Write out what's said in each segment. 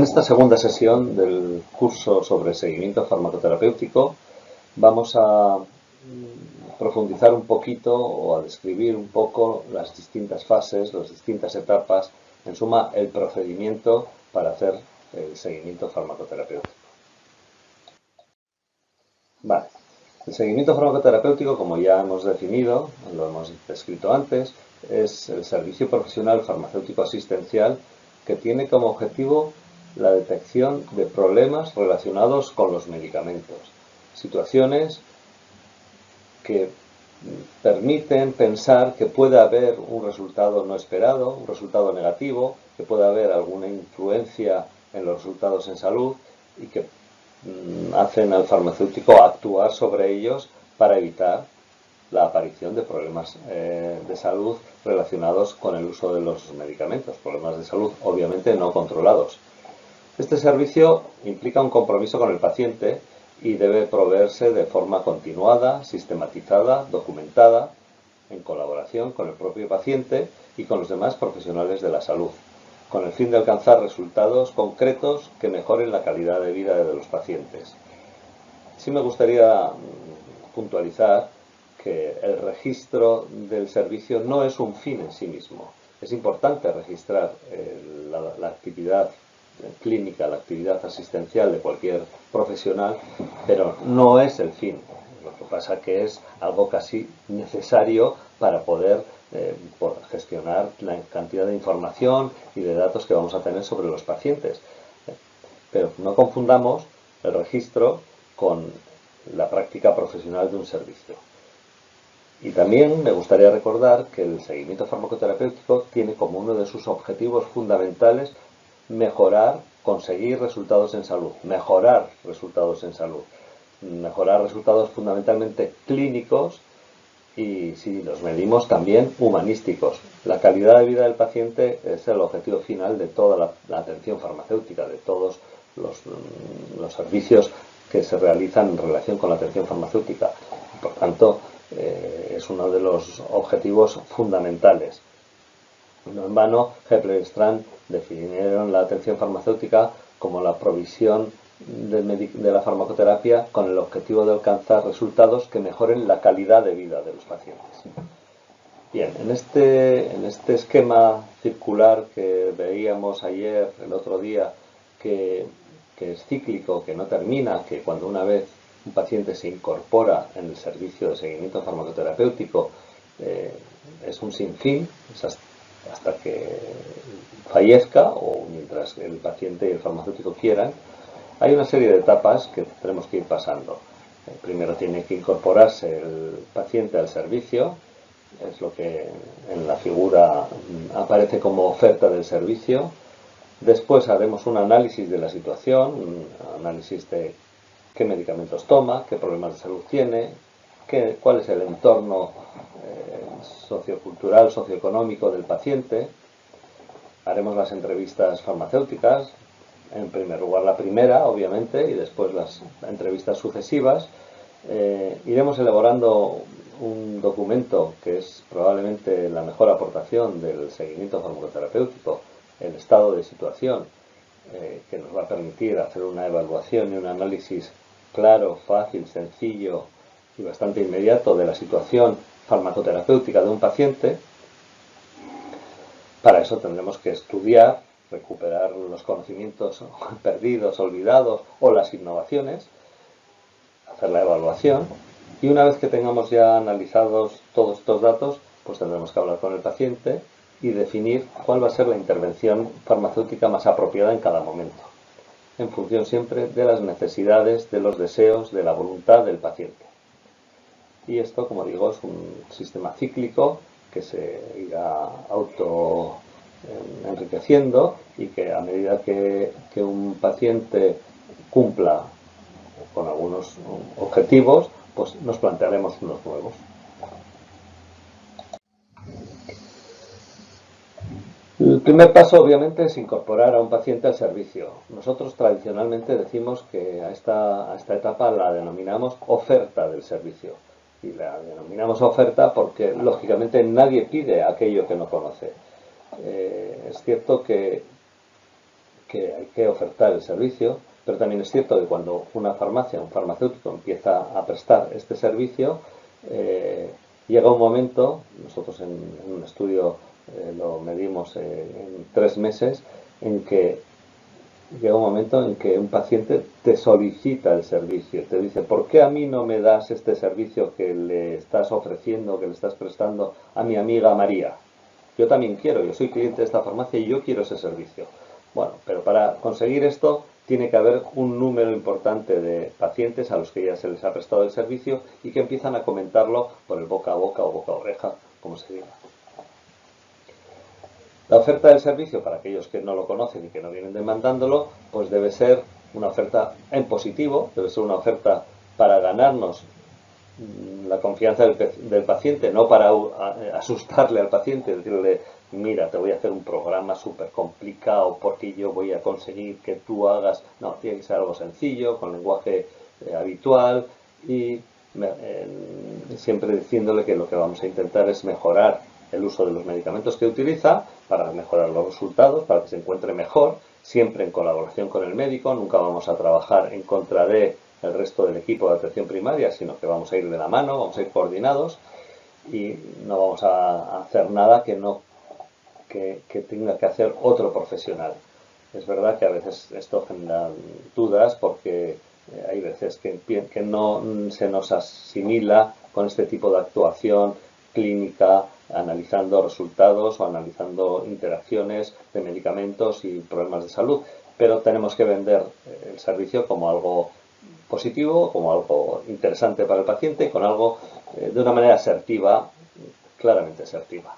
esta segunda sesión del curso sobre seguimiento farmacoterapéutico vamos a profundizar un poquito o a describir un poco las distintas fases, las distintas etapas, en suma, el procedimiento para hacer el seguimiento farmacoterapéutico. Vale. El seguimiento farmacoterapéutico, como ya hemos definido, lo hemos descrito antes, es el servicio profesional farmacéutico asistencial que tiene como objetivo la detección de problemas relacionados con los medicamentos, situaciones que permiten pensar que puede haber un resultado no esperado, un resultado negativo, que puede haber alguna influencia en los resultados en salud y que hacen al farmacéutico actuar sobre ellos para evitar la aparición de problemas de salud relacionados con el uso de los medicamentos, problemas de salud obviamente no controlados. Este servicio implica un compromiso con el paciente y debe proveerse de forma continuada, sistematizada, documentada, en colaboración con el propio paciente y con los demás profesionales de la salud, con el fin de alcanzar resultados concretos que mejoren la calidad de vida de los pacientes. Sí me gustaría puntualizar que el registro del servicio no es un fin en sí mismo. Es importante registrar la actividad clínica, la actividad asistencial de cualquier profesional, pero no es el fin. Lo que pasa que es algo casi necesario para poder gestionar la cantidad de información y de datos que vamos a tener sobre los pacientes. Pero no confundamos el registro con la práctica profesional de un servicio. Y también me gustaría recordar que el seguimiento farmacoterapéutico tiene como uno de sus objetivos fundamentales mejorar, conseguir resultados en salud, mejorar resultados fundamentalmente clínicos y, si los medimos, también humanísticos. La calidad de vida del paciente es el objetivo final de toda la atención farmacéutica, de todos los servicios que se realizan en relación con la atención farmacéutica. Por tanto, es uno de los objetivos fundamentales. No en vano, Hepler y Strand definieron la atención farmacéutica como la provisión de la farmacoterapia con el objetivo de alcanzar resultados que mejoren la calidad de vida de los pacientes. Bien, en este esquema circular que veíamos ayer, el otro día, que es cíclico, que no termina, que cuando una vez un paciente se incorpora en el servicio de seguimiento farmacoterapéutico es un sinfín, es hasta que fallezca o mientras el paciente y el farmacéutico quieran. Hay una serie de etapas que tenemos que ir pasando. Primero tiene que incorporarse el paciente al servicio, es lo que en la figura aparece como oferta del servicio. Después haremos un análisis de la situación, un análisis de qué medicamentos toma, qué problemas de salud tiene, cuál es el entorno sociocultural, socioeconómico del paciente. Haremos las entrevistas farmacéuticas, en primer lugar la primera, obviamente, y después las entrevistas sucesivas. Iremos elaborando un documento que es probablemente la mejor aportación del seguimiento farmacoterapéutico, el estado de situación, que nos va a permitir hacer una evaluación y un análisis claro, fácil, sencillo y bastante inmediato de la situación farmacoterapéutica de un paciente. Para eso tendremos que estudiar, recuperar los conocimientos perdidos, olvidados o las innovaciones, hacer la evaluación y una vez que tengamos ya analizados todos estos datos, pues tendremos que hablar con el paciente y definir cuál va a ser la intervención farmacéutica más apropiada en cada momento, en función siempre de las necesidades, de los deseos, de la voluntad del paciente. Y esto, como digo, es un sistema cíclico que se irá auto enriqueciendo y que a medida que un paciente cumpla con algunos objetivos, pues nos plantearemos unos nuevos. El primer paso, obviamente, es incorporar a un paciente al servicio. Nosotros tradicionalmente decimos que a esta etapa la denominamos oferta del servicio. Y la denominamos oferta porque, lógicamente, nadie pide aquello que no conoce. Es cierto que que hay que ofertar el servicio, pero también es cierto que cuando una farmacia, un farmacéutico empieza a prestar este servicio, llega un momento, nosotros en un estudio lo medimos en 3 meses, en que llega un momento en que un paciente te solicita el servicio, te dice, ¿por qué a mí no me das este servicio que le estás ofreciendo, que le estás prestando a mi amiga María? Yo también quiero, yo soy cliente de esta farmacia y yo quiero ese servicio. Bueno, pero para conseguir esto tiene que haber un número importante de pacientes a los que ya se les ha prestado el servicio y que empiezan a comentarlo por el boca a boca o boca a oreja, como se diga. La oferta del servicio, para aquellos que no lo conocen y que no vienen demandándolo, pues debe ser una oferta en positivo, debe ser una oferta para ganarnos la confianza del paciente, no para asustarle al paciente, decirle, mira, te voy a hacer un programa súper complicado porque yo voy a conseguir que tú hagas... No, tiene que ser algo sencillo, con lenguaje habitual y siempre diciéndole que lo que vamos a intentar es mejorar el uso de los medicamentos que utiliza para mejorar los resultados, para que se encuentre mejor, siempre en colaboración con el médico. Nunca vamos a trabajar en contra de el resto del equipo de atención primaria, sino que vamos a ir de la mano, vamos a ir coordinados y no vamos a hacer nada que tenga que hacer otro profesional. Es verdad que a veces esto genera dudas porque hay veces que no se nos asimila con este tipo de actuación clínica, analizando resultados o analizando interacciones de medicamentos y problemas de salud, pero tenemos que vender el servicio como algo positivo, como algo interesante para el paciente, con algo de una manera asertiva, claramente asertiva.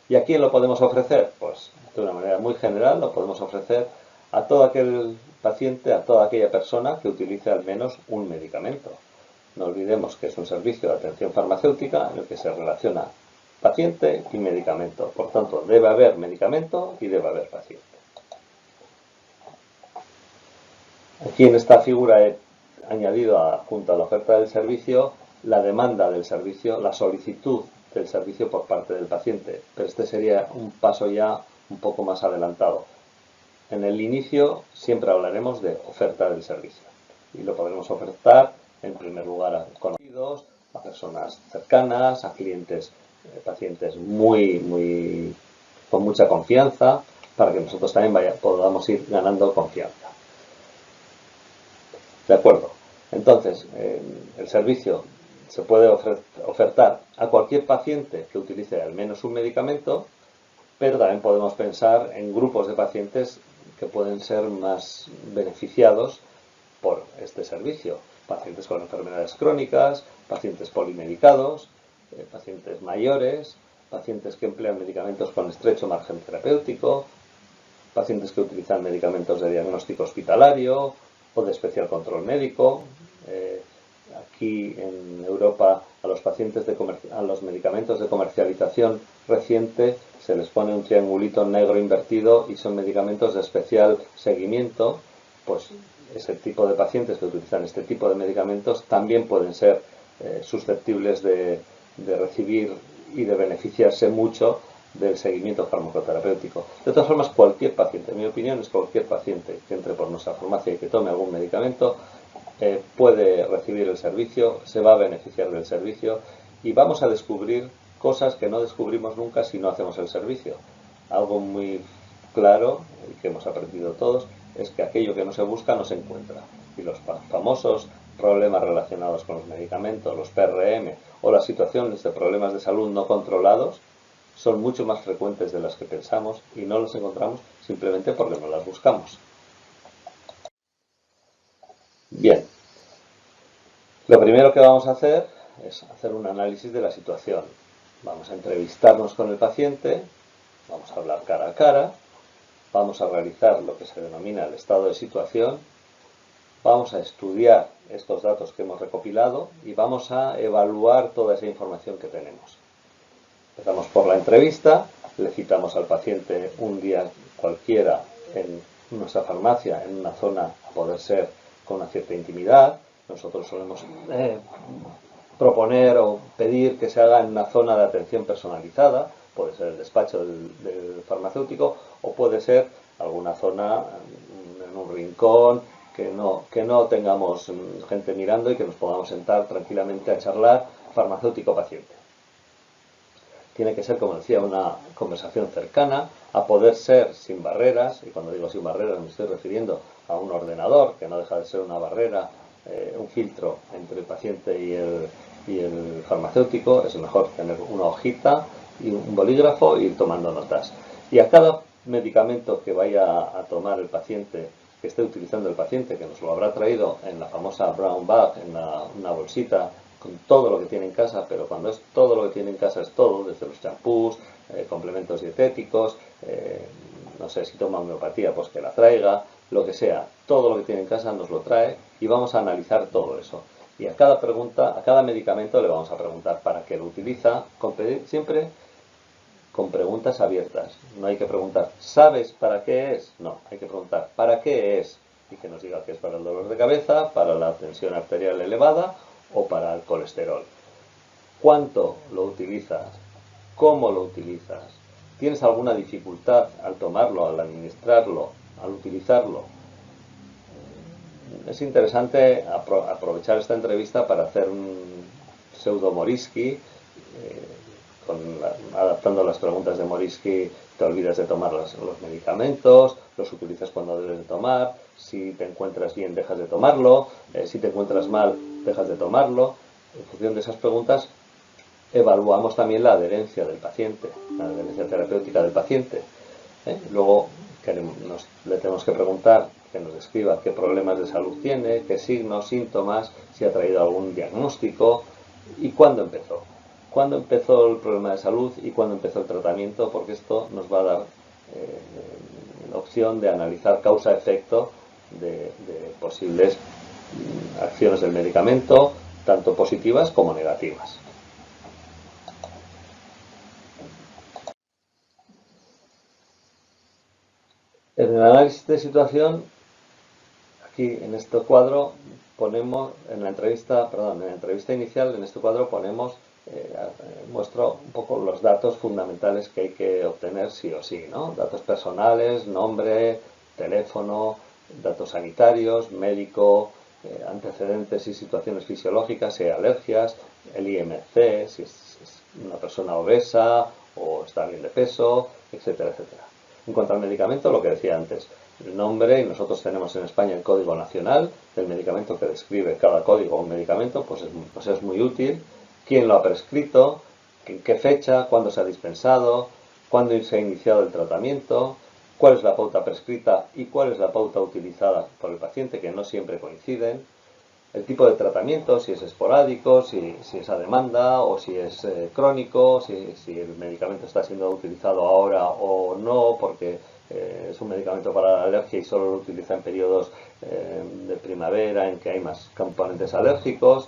¿Y a quién lo podemos ofrecer? Pues de una manera muy general lo podemos ofrecer a todo aquel paciente, a toda aquella persona que utilice al menos un medicamento. No olvidemos que es un servicio de atención farmacéutica en el que se relaciona paciente y medicamento. Por tanto, debe haber medicamento y debe haber paciente. Aquí en esta figura he añadido junto a la oferta del servicio la demanda del servicio, la solicitud del servicio por parte del paciente, pero este sería un paso ya un poco más adelantado. En el inicio siempre hablaremos de oferta del servicio y lo podremos ofertar en primer lugar a conocidos, a personas cercanas, a clientes, pacientes con mucha confianza, para que nosotros también podamos ir ganando confianza. ¿De acuerdo? Entonces, el servicio se puede ofertar a cualquier paciente que utilice al menos un medicamento, pero también podemos pensar en grupos de pacientes que pueden ser más beneficiados por este servicio. Pacientes con enfermedades crónicas, pacientes polimedicados, pacientes mayores, pacientes que emplean medicamentos con estrecho margen terapéutico, pacientes que utilizan medicamentos de diagnóstico hospitalario o de especial control médico. Aquí en Europa a los medicamentos de comercialización reciente se les pone un triangulito negro invertido y son medicamentos de especial seguimiento. Pues ese tipo de pacientes que utilizan este tipo de medicamentos también pueden ser susceptibles de recibir y de beneficiarse mucho del seguimiento farmacoterapéutico. De todas formas, cualquier paciente, en mi opinión es cualquier paciente que entre por nuestra farmacia y que tome algún medicamento, puede recibir el servicio, se va a beneficiar del servicio y vamos a descubrir cosas que no descubrimos nunca si no hacemos el servicio. Algo muy claro y que hemos aprendido todos es que aquello que no se busca no se encuentra. Y los famosos problemas relacionados con los medicamentos, los PRM o las situaciones de problemas de salud no controlados son mucho más frecuentes de las que pensamos y no los encontramos simplemente porque no las buscamos. Bien, lo primero que vamos a hacer es hacer un análisis de la situación. Vamos a entrevistarnos con el paciente, vamos a hablar cara a cara, vamos a realizar lo que se denomina el estado de situación, vamos a estudiar estos datos que hemos recopilado y vamos a evaluar toda esa información que tenemos. Empezamos por la entrevista, le citamos al paciente un día cualquiera en nuestra farmacia, en una zona a poder ser con una cierta intimidad. Nosotros solemos proponer o pedir que se haga en una zona de atención personalizada puede ser el despacho del farmacéutico o puede ser alguna zona en un rincón que no tengamos gente mirando y que nos podamos sentar tranquilamente a charlar farmacéutico-paciente. Tiene que ser, como decía, una conversación cercana, a poder ser sin barreras, y cuando digo sin barreras me estoy refiriendo a un ordenador, que no deja de ser una barrera, un filtro entre el paciente y el farmacéutico. Es mejor tener una hojita y un bolígrafo e ir tomando notas. Y a cada medicamento que vaya a tomar el paciente, que esté utilizando el paciente, que nos lo habrá traído en la famosa brown bag, en una bolsita, con todo lo que tiene en casa, pero cuando es todo lo que tiene en casa es todo, desde los champús, complementos dietéticos, no sé si toma homeopatía, pues que la traiga, lo que sea, todo lo que tiene en casa nos lo trae y vamos a analizar todo eso. Y a cada pregunta, a cada medicamento le vamos a preguntar para qué lo utiliza, siempre con preguntas abiertas. No hay que preguntar, ¿sabes para qué es? No, hay que preguntar, ¿para qué es? Y que nos diga que es para el dolor de cabeza, para la tensión arterial elevada o para el colesterol. ¿Cuánto lo utilizas? ¿Cómo lo utilizas? ¿Tienes alguna dificultad al tomarlo, al administrarlo, al utilizarlo? Es interesante aprovechar esta entrevista para hacer un pseudo Morisky, adaptando las preguntas de Morisky. Te olvidas de tomar los medicamentos, los utilizas cuando debes de tomar, si te encuentras bien dejas de tomarlo, si te encuentras mal dejas de tomarlo. En función de esas preguntas evaluamos también la adherencia del paciente, la adherencia terapéutica del paciente. Luego le tenemos que preguntar que nos describa qué problemas de salud tiene, qué signos, síntomas, si ha traído algún diagnóstico y cuándo empezó. Cuándo empezó el problema de salud y cuándo empezó el tratamiento, porque esto nos va a dar la opción de analizar causa-efecto de posibles acciones del medicamento, tanto positivas como negativas. En el análisis de situación, aquí en este cuadro ponemos, en la entrevista inicial, en este cuadro ponemos, muestro un poco los datos fundamentales que hay que obtener sí o sí, ¿no? Datos personales, nombre, teléfono, datos sanitarios, médico, antecedentes y situaciones fisiológicas, si hay alergias, el IMC, si es una persona obesa o está bien de peso, etcétera, etcétera. En cuanto al medicamento, lo que decía antes, el nombre, y nosotros tenemos en España el Código Nacional del medicamento que describe cada código o un medicamento, pues es muy útil. Quién lo ha prescrito, en qué fecha, cuándo se ha dispensado, cuándo se ha iniciado el tratamiento, cuál es la pauta prescrita y cuál es la pauta utilizada por el paciente, que no siempre coinciden. El tipo de tratamiento, si es esporádico, si es a demanda o si es crónico, si el medicamento está siendo utilizado ahora o no, porque es un medicamento para la alergia y solo lo utiliza en periodos de primavera en que hay más componentes alérgicos.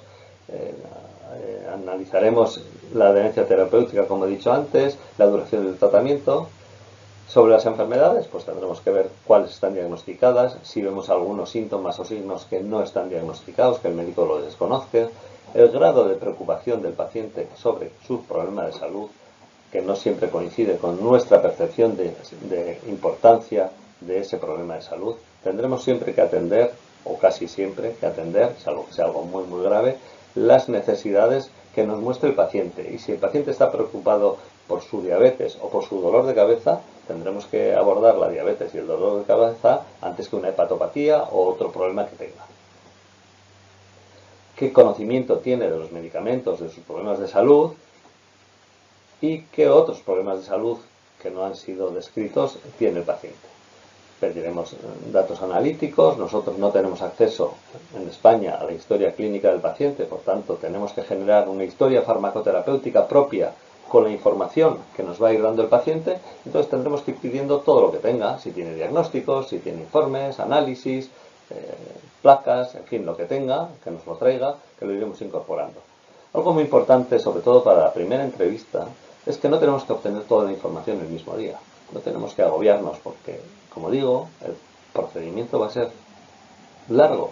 Analizaremos la adherencia terapéutica, como he dicho antes, la duración del tratamiento. Sobre las enfermedades, pues tendremos que ver cuáles están diagnosticadas, si vemos algunos síntomas o signos que no están diagnosticados, que el médico lo desconoce, el grado de preocupación del paciente sobre su problema de salud, que no siempre coincide con nuestra percepción de importancia de ese problema de salud. Tendremos siempre que atender, o casi siempre que atender, salvo que sea algo muy muy grave, las necesidades que nos muestra el paciente. Y si el paciente está preocupado por su diabetes o por su dolor de cabeza, tendremos que abordar la diabetes y el dolor de cabeza antes que una hepatopatía o otro problema que tenga. ¿Qué conocimiento tiene de los medicamentos, de sus problemas de salud? ¿Y qué otros problemas de salud que no han sido descritos tiene el paciente? Pediremos datos analíticos. Nosotros no tenemos acceso en España a la historia clínica del paciente, por tanto tenemos que generar una historia farmacoterapéutica propia con la información que nos va a ir dando el paciente. Entonces tendremos que ir pidiendo todo lo que tenga, si tiene diagnósticos, si tiene informes, análisis, placas, en fin, lo que tenga, que nos lo traiga, que lo iremos incorporando. Algo muy importante, sobre todo para la primera entrevista, es que no tenemos que obtener toda la información el mismo día. No tenemos que agobiarnos porque, como digo, el procedimiento va a ser largo.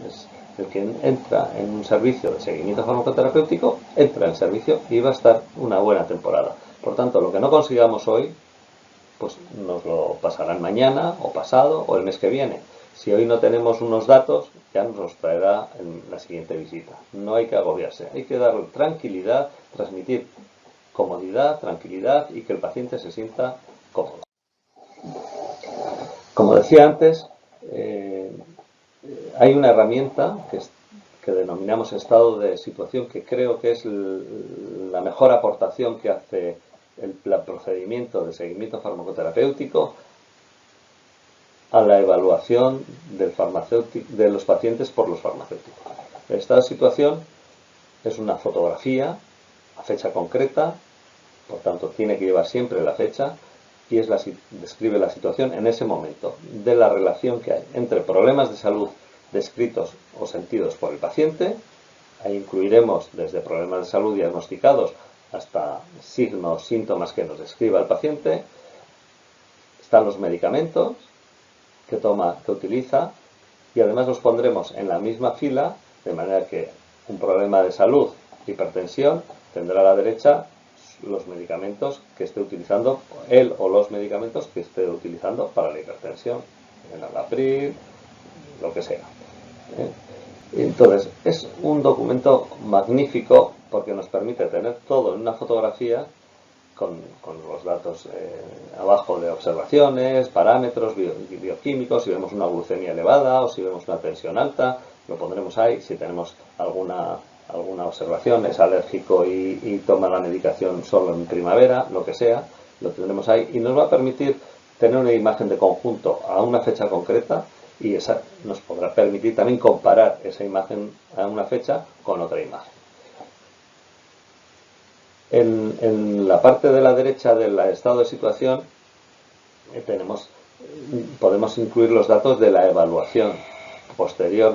Es el que entra en un servicio de seguimiento farmacoterapéutico, entra en servicio y va a estar una buena temporada. Por tanto, lo que no consigamos hoy, pues nos lo pasarán mañana o pasado o el mes que viene. Si hoy no tenemos unos datos, ya nos los traerá en la siguiente visita. No hay que agobiarse, hay que darle tranquilidad, transmitir comodidad, tranquilidad y que el paciente se sienta cómodo. Como decía antes, hay una herramienta que denominamos estado de situación, que creo que es la mejor aportación que hace el procedimiento de seguimiento farmacoterapéutico a la evaluación de los pacientes por los farmacéuticos. El estado de situación es una fotografía a fecha concreta, por tanto tiene que llevar siempre la fecha, y describe la situación en ese momento de la relación que hay entre problemas de salud descritos o sentidos por el paciente. Ahí incluiremos desde problemas de salud diagnosticados hasta signos, síntomas que nos describa el paciente. Están los medicamentos que toma, que utiliza, y además los pondremos en la misma fila, de manera que un problema de salud, hipertensión, tendrá a la derecha los medicamentos que esté utilizando, él o los medicamentos que esté utilizando para la hipertensión, el Alapril, lo que sea. Entonces, es un documento magnífico porque nos permite tener todo en una fotografía con los datos abajo de observaciones, parámetros bioquímicos, si vemos una glucemia elevada o si vemos una tensión alta, lo pondremos ahí. Si tenemos alguna observación, es alérgico y toma la medicación solo en primavera, lo que sea, lo tendremos ahí y nos va a permitir tener una imagen de conjunto a una fecha concreta, y esa nos podrá permitir también comparar esa imagen a una fecha con otra imagen. En la parte de la derecha del estado de situación podemos incluir los datos de la evaluación posterior,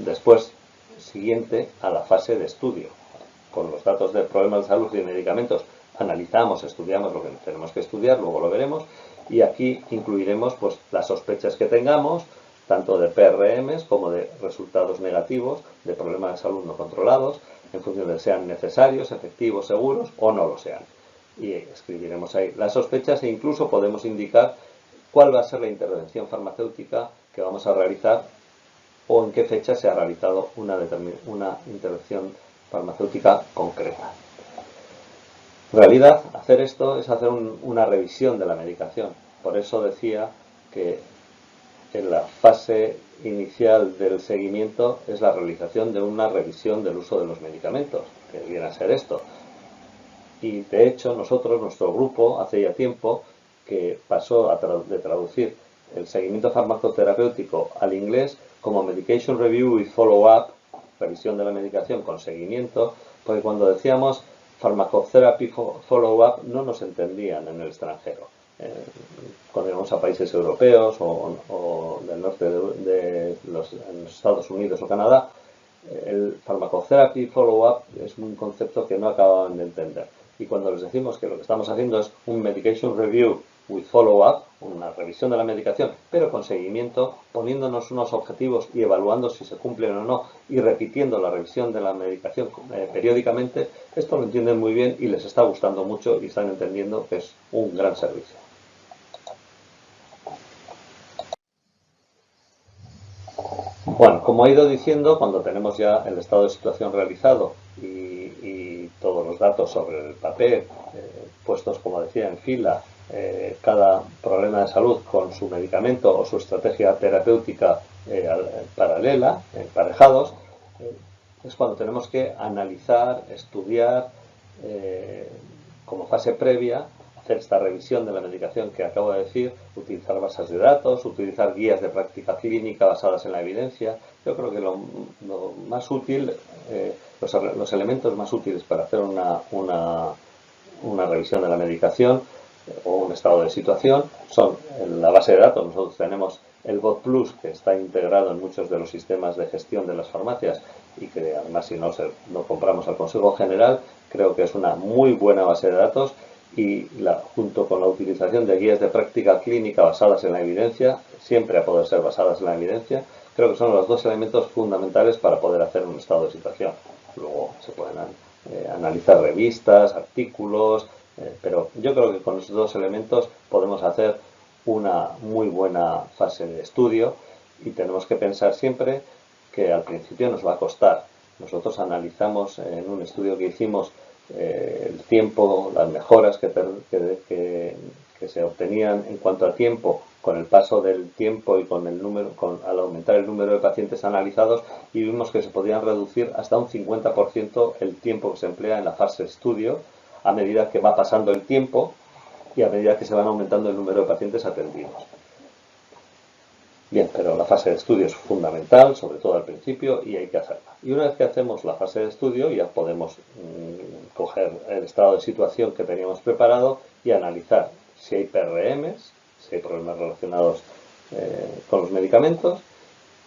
después siguiente a la fase de estudio. Con los datos de problemas de salud y de medicamentos analizamos, estudiamos lo que tenemos que estudiar, luego lo veremos, y aquí incluiremos pues las sospechas que tengamos, tanto de PRMs como de resultados negativos de problemas de salud no controlados, en función de sean necesarios, efectivos, seguros o no lo sean. Y escribiremos ahí las sospechas e incluso podemos indicar cuál va a ser la intervención farmacéutica que vamos a realizar o en qué fecha se ha realizado una intervención farmacéutica concreta. En realidad, hacer esto es hacer una revisión de la medicación. Por eso decía que en la fase inicial del seguimiento es la realización de una revisión del uso de los medicamentos, que viene a ser esto. Y de hecho nuestro grupo, hace ya tiempo que pasó de traducir el seguimiento farmacoterapéutico al inglés como Medication Review with Follow-up, revisión de la medicación con seguimiento, porque cuando decíamos Pharmacotherapy Follow-up no nos entendían en el extranjero. Cuando íbamos a países europeos o del norte en los Estados Unidos o Canadá, el Pharmacotherapy Follow-up es un concepto que no acababan de entender. Y cuando les decimos que lo que estamos haciendo es un Medication Review with Follow-up, una revisión de la medicación, pero con seguimiento, poniéndonos unos objetivos y evaluando si se cumplen o no, y repitiendo la revisión de la medicación periódicamente, esto lo entienden muy bien y les está gustando mucho y están entendiendo que es un gran servicio. Bueno, como he ido diciendo, cuando tenemos ya el estado de situación realizado y todos los datos sobre el papel, puestos, como decía, en fila, cada problema de salud con su medicamento o su estrategia terapéutica paralela, emparejados, es cuando tenemos que analizar, estudiar, como fase previa, hacer esta revisión de la medicación que acabo de decir, utilizar bases de datos, utilizar guías de práctica clínica basadas en la evidencia. Yo creo que lo más útil, los elementos más útiles para hacer una revisión de la medicación o un estado de situación son en la base de datos. Nosotros tenemos el BOT Plus, que está integrado en muchos de los sistemas de gestión de las farmacias y que además, si no compramos al Consejo General, creo que es una muy buena base de datos, y junto con la utilización de guías de práctica clínica basadas en la evidencia, siempre a poder ser basadas en la evidencia, creo que son los dos elementos fundamentales para poder hacer un estado de situación. Luego se pueden analizar revistas, artículos, Pero yo creo que con esos dos elementos podemos hacer una muy buena fase de estudio y tenemos que pensar siempre que al principio nos va a costar. Nosotros analizamos en un estudio que hicimos el tiempo, las mejoras que se obtenían en cuanto a tiempo con el paso del tiempo y al aumentar el número de pacientes analizados, y vimos que se podían reducir hasta un 50% el tiempo que se emplea en la fase de estudio a medida que va pasando el tiempo y a medida que se van aumentando el número de pacientes atendidos. Bien, pero la fase de estudio es fundamental, sobre todo al principio, y hay que hacerla. Y una vez que hacemos la fase de estudio, ya podemos coger el estado de situación que teníamos preparado y analizar si hay PRMs, si hay problemas relacionados con los medicamentos,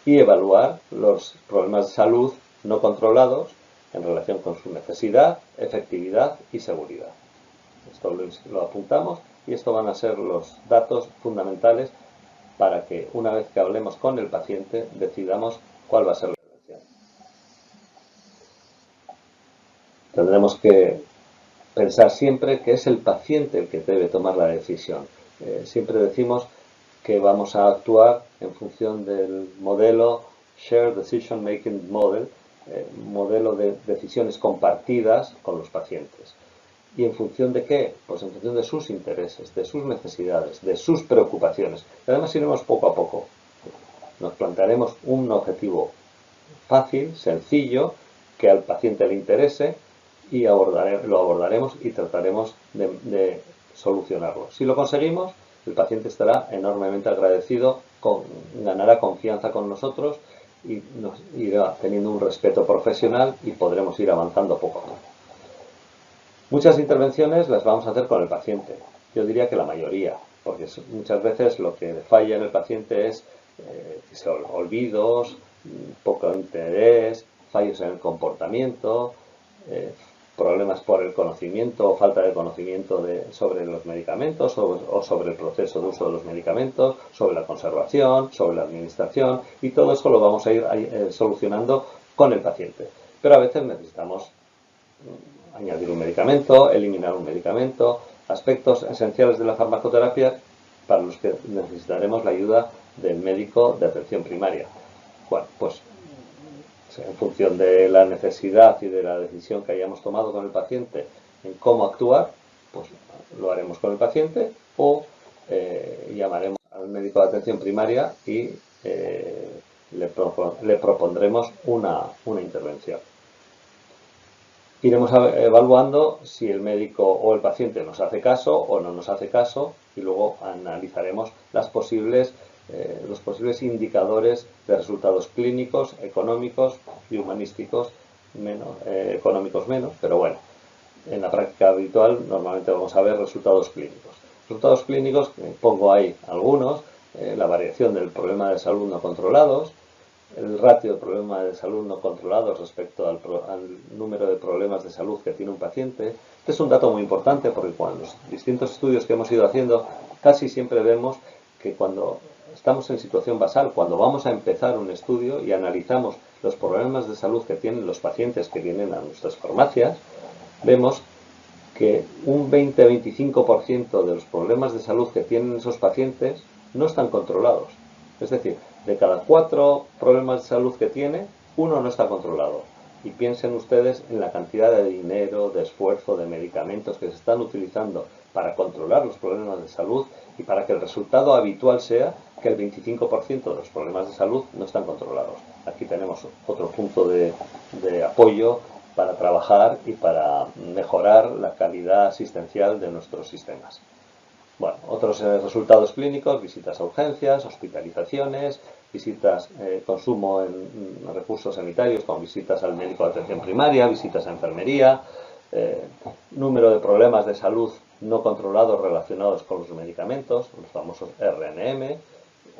y evaluar los problemas de salud no controlados en relación con su necesidad, efectividad y seguridad. Esto lo apuntamos y esto van a ser los datos fundamentales para que una vez que hablemos con el paciente decidamos cuál va a ser la intervención. Tendremos que pensar siempre que es el paciente el que debe tomar la decisión. Siempre decimos que vamos a actuar en función del modelo Shared Decision Making Model, modelo de decisiones compartidas con los pacientes. ¿Y en función de qué? Pues en función de sus intereses, de sus necesidades, de sus preocupaciones. Además iremos poco a poco. Nos plantearemos un objetivo fácil, sencillo, que al paciente le interese y lo abordaremos y trataremos de solucionarlo. Si lo conseguimos, el paciente estará enormemente agradecido, ganará confianza con nosotros y nos irá teniendo un respeto profesional y podremos ir avanzando poco a poco. Muchas intervenciones las vamos a hacer con el paciente. Yo diría que la mayoría, porque muchas veces lo que falla en el paciente es olvidos, poco interés, fallos en el comportamiento, problemas por el conocimiento o falta de conocimiento sobre los medicamentos o sobre el proceso de uso de los medicamentos, sobre la conservación, sobre la administración, y todo eso lo vamos a ir solucionando con el paciente. Pero a veces necesitamos añadir un medicamento, eliminar un medicamento, aspectos esenciales de la farmacoterapia para los que necesitaremos la ayuda del médico de atención primaria. Bueno, pues en función de la necesidad y de la decisión que hayamos tomado con el paciente en cómo actuar, pues lo haremos con el paciente o llamaremos al médico de atención primaria y le propondremos una intervención. Iremos evaluando si el médico o el paciente nos hace caso o no nos hace caso y luego analizaremos los posibles indicadores de resultados clínicos, económicos y humanísticos, económicos menos, pero bueno, en la práctica habitual normalmente vamos a ver resultados clínicos. Resultados clínicos, pongo ahí algunos, la variación del problema de salud no controlados, el ratio de problemas de salud no controlados respecto al número de problemas de salud que tiene un paciente. Este es un dato muy importante porque con los distintos estudios que hemos ido haciendo, casi siempre vemos que cuando estamos en situación basal, cuando vamos a empezar un estudio y analizamos los problemas de salud que tienen los pacientes que vienen a nuestras farmacias, vemos que un 20-25% de los problemas de salud que tienen esos pacientes no están controlados. Es decir, de cada 4 problemas de salud que tiene, uno no está controlado. Y piensen ustedes en la cantidad de dinero, de esfuerzo, de medicamentos que se están utilizando para controlar los problemas de salud y para que el resultado habitual sea que el 25% de los problemas de salud no están controlados. Aquí tenemos otro punto de apoyo para trabajar y para mejorar la calidad asistencial de nuestros sistemas. Bueno, otros resultados clínicos, visitas a urgencias, hospitalizaciones, visitas, consumo en recursos sanitarios con visitas al médico de atención primaria, visitas a enfermería, número de problemas de salud no controlados relacionados con los medicamentos, los famosos RNM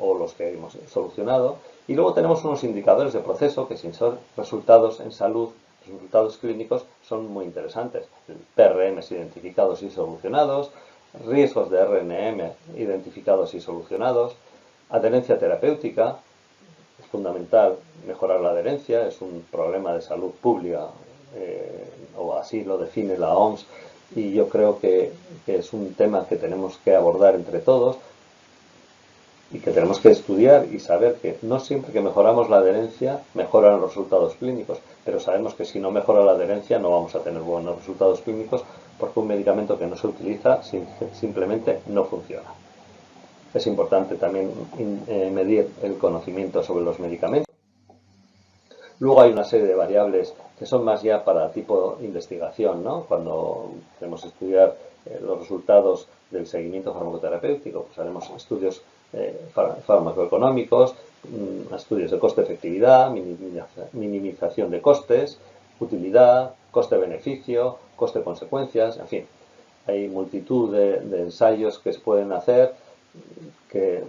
o los que hemos solucionado. Y luego tenemos unos indicadores de proceso que sin ser resultados en salud, resultados clínicos, son muy interesantes. PRMs identificados y solucionados, riesgos de RNM identificados y solucionados, adherencia terapéutica, es fundamental mejorar la adherencia, es un problema de salud pública, o así lo define la OMS, y yo creo que es un tema que tenemos que abordar entre todos y que tenemos que estudiar y saber que no siempre que mejoramos la adherencia mejoran los resultados clínicos, pero sabemos que si no mejora la adherencia no vamos a tener buenos resultados clínicos porque un medicamento que no se utiliza simplemente no funciona. Es importante también medir el conocimiento sobre los medicamentos. Luego hay una serie de variables que son más ya para tipo investigación, ¿no? Cuando queremos estudiar los resultados del seguimiento farmacoterapéutico, pues haremos estudios farmacoeconómicos, estudios de coste-efectividad, minimización de costes, utilidad, coste-beneficio, coste-consecuencias, en fin. Hay multitud de ensayos que se pueden hacer que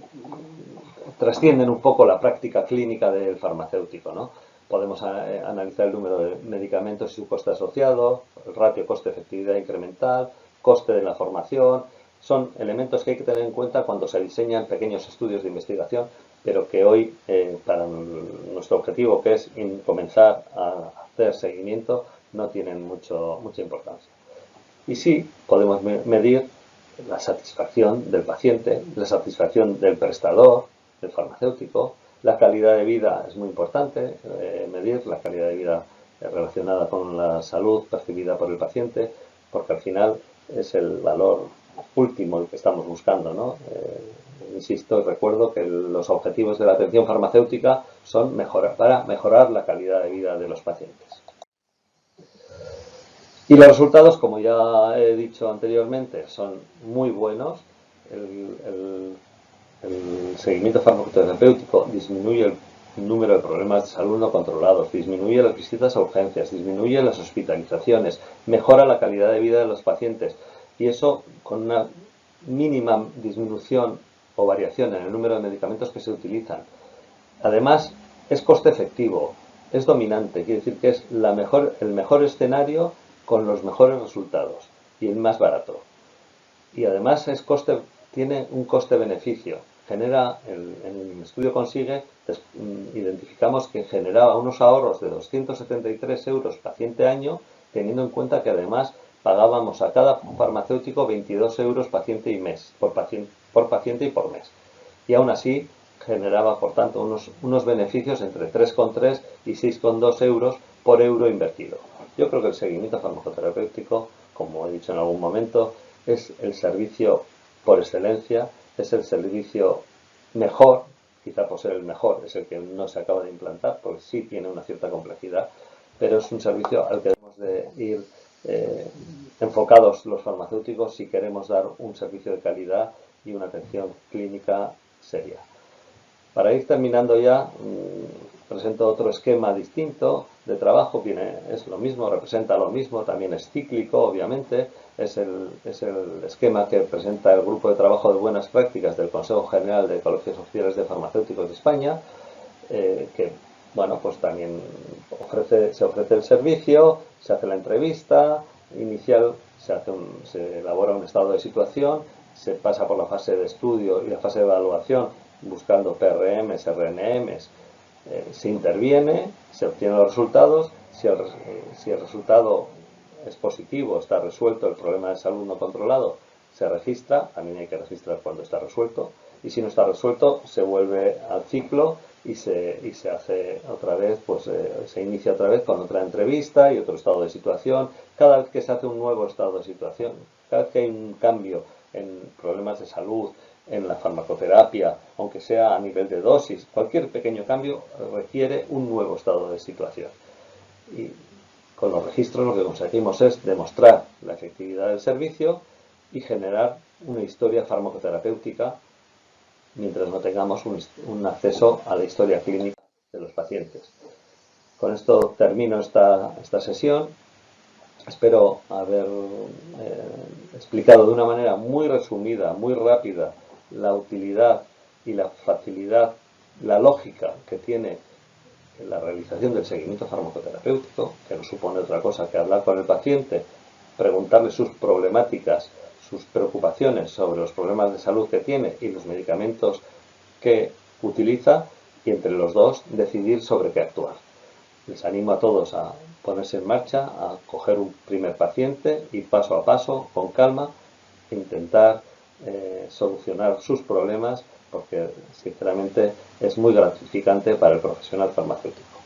trascienden un poco la práctica clínica del farmacéutico, ¿no? Podemos analizar el número de medicamentos y su coste asociado, el ratio coste-efectividad incremental, coste de la formación. Son elementos que hay que tener en cuenta cuando se diseñan pequeños estudios de investigación, pero que hoy, para nuestro objetivo, que es comenzar a hacer seguimiento, no tienen mucha importancia. Y sí, podemos medir la satisfacción del paciente, la satisfacción del prestador, del farmacéutico. La calidad de vida es muy importante, medir la calidad de vida relacionada con la salud percibida por el paciente, porque al final es el valor último el que estamos buscando, ¿no? Insisto y recuerdo que los objetivos de la atención farmacéutica son para mejorar la calidad de vida de los pacientes. Y los resultados, como ya he dicho anteriormente, son muy buenos. El seguimiento farmacoterapéutico disminuye el número de problemas de salud no controlados, disminuye las visitas a urgencias, disminuye las hospitalizaciones, mejora la calidad de vida de los pacientes y eso con una mínima disminución o variación en el número de medicamentos que se utilizan. Además, es coste efectivo, es dominante, quiere decir que es el mejor escenario con los mejores resultados y el más barato. Y además tiene un coste-beneficio. En el estudio identificamos que generaba unos ahorros de 273 euros paciente-año, teniendo en cuenta que además pagábamos a cada farmacéutico 22 euros paciente y mes, por paciente y por mes. Y aún así generaba, por tanto, unos beneficios entre 3,3 y 6,2 euros por euro invertido. Yo creo que el seguimiento farmacoterapéutico, como he dicho en algún momento, es el servicio por excelencia, es el servicio mejor, quizá por ser el mejor, es el que no se acaba de implantar, porque sí tiene una cierta complejidad, pero es un servicio al que debemos de ir enfocados los farmacéuticos si queremos dar un servicio de calidad y una atención clínica seria. Para ir terminando ya, presento otro esquema distinto de trabajo, es lo mismo, representa lo mismo, también es cíclico, obviamente, es el esquema que presenta el Grupo de Trabajo de Buenas Prácticas del Consejo General de Colegios Oficiales de Farmacéuticos de España, que, bueno, pues también se ofrece el servicio, se hace la entrevista inicial, se elabora un estado de situación, se pasa por la fase de estudio y la fase de evaluación buscando PRMs, RNMs, se interviene, se obtienen los resultados, si el resultado es positivo, está resuelto el problema de salud no controlado, se registra, también hay que registrar cuando está resuelto, y si no está resuelto, se vuelve al ciclo y se hace otra vez, pues se inicia otra vez con otra entrevista y otro estado de situación. Cada vez que se hace un nuevo estado de situación, cada vez que hay un cambio en problemas de salud, en la farmacoterapia, aunque sea a nivel de dosis, cualquier pequeño cambio requiere un nuevo estado de situación. Y con los registros lo que conseguimos es demostrar la efectividad del servicio y generar una historia farmacoterapéutica mientras no tengamos un acceso a la historia clínica de los pacientes. Con esto termino esta sesión. Espero haber explicado de una manera muy resumida, muy rápida, la utilidad y la facilidad, la lógica que tiene la realización del seguimiento farmacoterapéutico, que no supone otra cosa que hablar con el paciente, preguntarle sus problemáticas, sus preocupaciones sobre los problemas de salud que tiene y los medicamentos que utiliza, y entre los dos decidir sobre qué actuar. Les animo a todos a ponerse en marcha, a coger un primer paciente y paso a paso, con calma, intentar solucionar sus problemas, porque sinceramente es muy gratificante para el profesional farmacéutico.